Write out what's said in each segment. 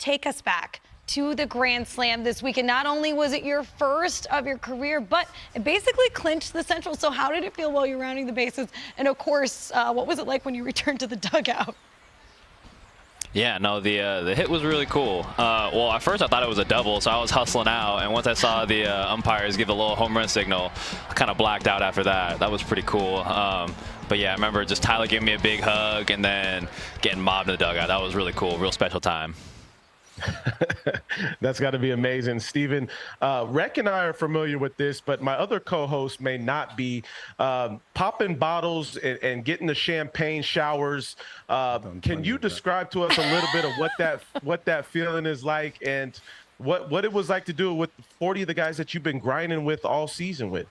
take us back to the Grand Slam this weekend. Not only was it your first of your career, but it basically clinched the Central. So how did it feel while you're rounding the bases? And of course, what was it like when you returned to the dugout? Yeah, no, the hit was really cool. Well, at first I thought it was a double, so I was hustling out. And once I saw the umpires give a little home run signal, I kind of blacked out after that. That was pretty cool. But yeah, I remember just Tyler giving me a big hug and then getting mobbed in the dugout. That was really cool, real special time. That's got to be amazing. Steven, Rec and I are familiar with this, but my other co-host may not be. Popping bottles and getting the champagne showers. Can you describe to us a little bit of what that feeling is like and what it was like to do it with 40 of the guys that you've been grinding with all season with?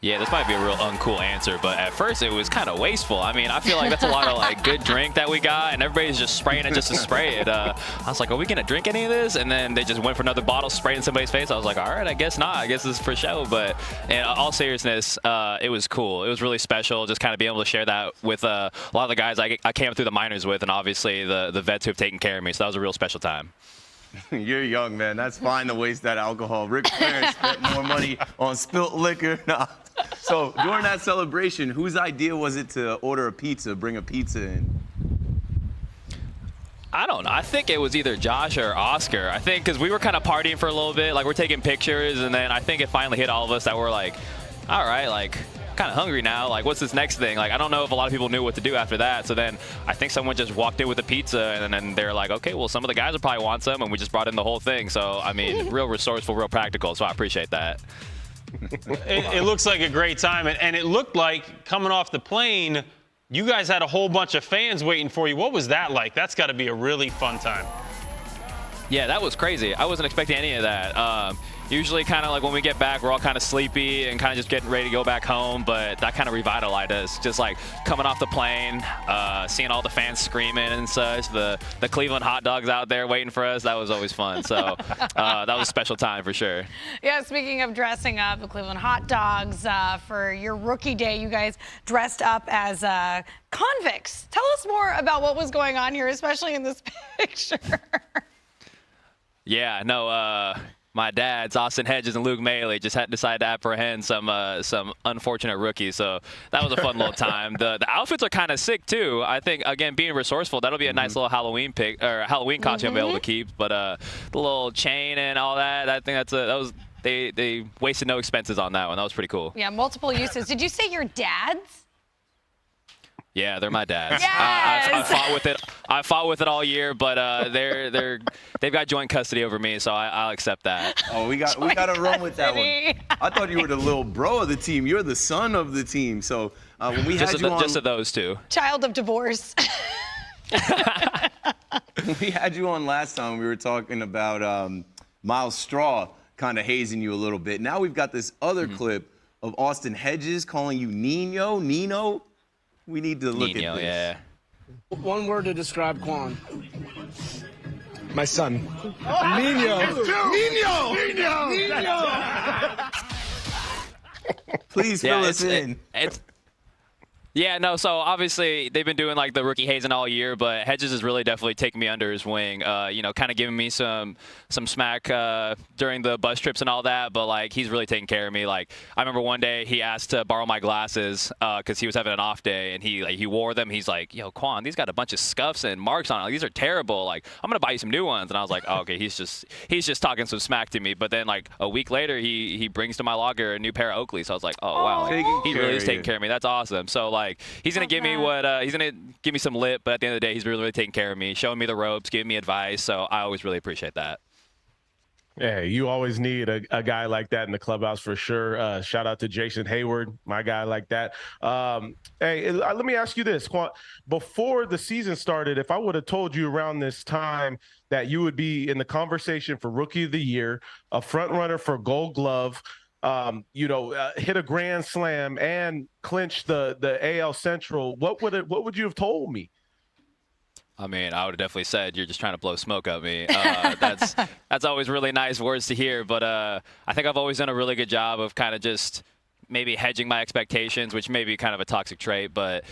Yeah, this might be a real uncool answer, but at first it was kind of wasteful. I mean, I feel like that's a lot of like good drink that we got, and everybody's just spraying it just to spray it. I was like, are we gonna drink any of this? And then they just went for another bottle, sprayed in somebody's face. I was like, all right, I guess not. I guess this is for show. But in all seriousness, it was cool. It was really special, just kind of being able to share that with a lot of the guys I came up through the minors with, and obviously the vets who have taken care of me. So that was a real special time. You're young, man. That's fine to waste that alcohol. Rick Flair spent more money on spilt liquor. Nah. So during that celebration, whose idea was it to order a pizza, bring a pizza in? I don't know. I think it was either Josh or Oscar. I think because we were kind of partying for a little bit, like we're taking pictures, and then I think it finally hit all of us that we're like, all right, like kind of hungry now. Like, what's this next thing? Like, I don't know if a lot of people knew what to do after that. So then I think someone just walked in with a pizza, and then they're like, okay, well, some of the guys will probably want some, and we just brought in the whole thing. So, I mean, real resourceful, real practical. So I appreciate that. It looks like a great time, and it looked like coming off the plane, you guys had a whole bunch of fans waiting for you. What was that like? That's got to be a really fun time. Yeah, that was crazy. I wasn't expecting any of that. Usually kind of like when we get back, we're all kind of sleepy and kind of just getting ready to go back home, but that kind of revitalized us. Just like coming off the plane, seeing all the fans screaming and such, the Cleveland hot dogs out there waiting for us, that was always fun. So that was a special time for sure. Yeah, speaking of dressing up, the Cleveland hot dogs, for your rookie day, you guys dressed up as convicts. Tell us more about what was going on here, especially in this picture. Yeah, no, my dads, Austin Hedges and Luke Maley, just had decided to apprehend some unfortunate rookies. So that was a fun little time. The outfits are kind of sick too. I think again being resourceful, that'll be a nice little Halloween Halloween costume to be able to keep. But the little chain and all that, I think they wasted no expenses on that one. That was pretty cool. Yeah, multiple uses. Did you say your dads? Yeah, they're my dads. Yes! I fought with it all year, but they've got joint custody over me, so I'll accept that. Oh, we got to run with that one. I thought you were the little bro of the team. You're the son of the team. So when we had you on, just of those two. Child of divorce. We had you on last time. We were talking about Miles Straw kind of hazing you a little bit. Now we've got this other clip of Austin Hedges calling you Nino. We need to look at this. Yeah. One word to describe Kwan. My son. Nino. Please fill us in. Yeah, no, so obviously they've been doing like the rookie hazing all year, but Hedges has really definitely taken me under his wing, kind of giving me some smack during the bus trips and all that, but like he's really taking care of me. Like I remember one day he asked to borrow my glasses because he was having an off day, and he wore them. He's like, yo, Kwan, these got a bunch of scuffs and marks on it. Like, these are terrible. Like I'm going to buy you some new ones. And I was like, oh, okay, he's just talking some smack to me. But then like a week later, he brings to my locker a new pair of Oakley. So I was like, oh, wow, like, he really is taking care of me. That's awesome. So like he's gonna give me he's gonna give me some lip, but at the end of the day, he's really taking care of me, showing me the ropes, giving me advice. So I always really appreciate that. Yeah, you always need a guy like that in the clubhouse for sure. Shout out to Jason Hayward, my guy like that. Hey, let me ask you this. Before the season started, if I would have told you around this time that you would be in the conversation for Rookie of the Year, a front runner for Gold Glove, hit a grand slam and clinch the AL Central, what would you have told me? I mean, I would have definitely said you're just trying to blow smoke at me. That's always really nice words to hear, but I think I've always done a really good job of kind of just maybe hedging my expectations, which may be kind of a toxic trait, but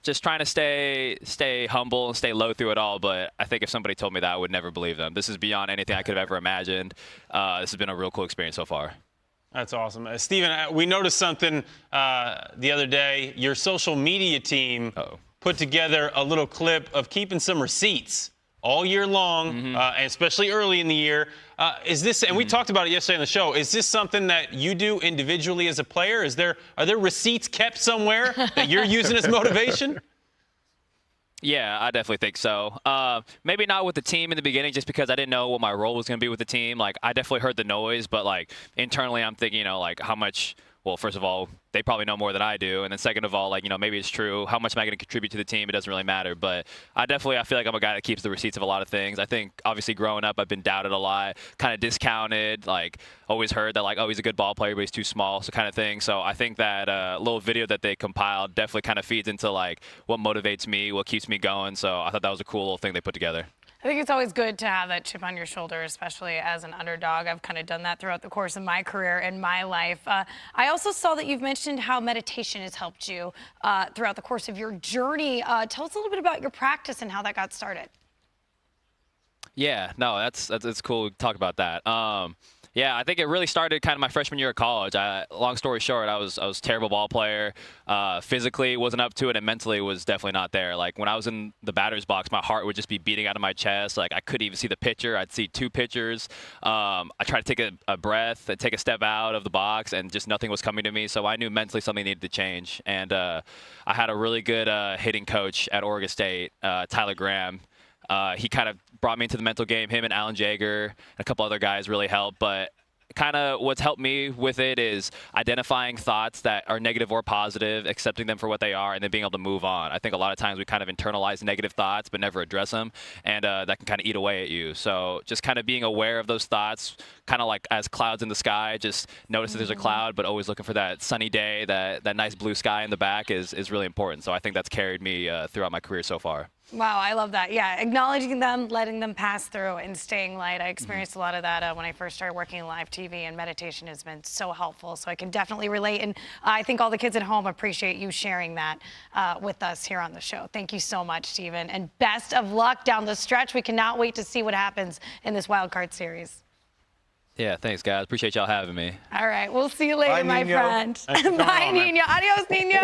just trying to stay humble and stay low through it all. But I think if somebody told me that, I would never believe them. This is beyond anything I could have ever imagined. This has been a real cool experience so far. That's awesome. Steven, we noticed something the other day. Your social media team put together a little clip of keeping some receipts all year long, and especially early in the year. Is this, and we talked about it yesterday on the show, is this something that you do individually as a player? Are there receipts kept somewhere that you're using as motivation? Yeah, I definitely think so. Maybe not with the team in the beginning, just because I didn't know what my role was going to be with the team. Like, I definitely heard the noise, but like internally, I'm thinking, like how much. Well, first of all, they probably know more than I do, and then second of all, like maybe it's true. How much am I going to contribute to the team? It doesn't really matter. But I feel like I'm a guy that keeps the receipts of a lot of things. I think obviously growing up, I've been doubted a lot, kind of discounted. Like always heard that like, oh, he's a good ball player, but he's too small, so kind of thing. So I think that little video that they compiled definitely kind of feeds into like what motivates me, what keeps me going. So I thought that was a cool little thing they put together. I think it's always good to have that chip on your shoulder, especially as an underdog. I've kind of done that throughout the course of my career and my life. I also saw that you've mentioned how meditation has helped you throughout the course of your journey. Tell us a little bit about your practice and how that got started. Yeah, no, that's cool to talk about that. Yeah, I think it really started kind of my freshman year of college. Long story short, I was a terrible ball player. Physically wasn't up to it, and mentally was definitely not there. Like when I was in the batter's box, my heart would just be beating out of my chest. Like I couldn't even see the pitcher. I'd see two pitchers. I tried to take a breath and take a step out of the box, and just nothing was coming to me. So I knew mentally something needed to change. And I had a really good hitting coach at Oregon State, Tyler Graham. He kind of brought me into the mental game. Him and Alan Jaeger and a couple other guys really helped. But kind of what's helped me with it is identifying thoughts that are negative or positive, accepting them for what they are, and then being able to move on. I think a lot of times we kind of internalize negative thoughts but never address them, and that can kind of eat away at you. So just kind of being aware of those thoughts, kind of like as clouds in the sky, just notice that there's a cloud, but always looking for that sunny day, that nice blue sky in the back is really important. So I think that's carried me throughout my career so far. Wow, I love that. Yeah, acknowledging them, letting them pass through, and staying light. I experienced a lot of that when I first started working in live TV, and meditation has been so helpful. So I can definitely relate, and I think all the kids at home appreciate you sharing that with us here on the show. Thank you so much, Steven, and best of luck down the stretch. We cannot wait to see what happens in this wild card series. Yeah, thanks, guys. Appreciate y'all having me. All right, we'll see you later, Bye, my Nino. friend. Bye, Nino. Adios, Nino.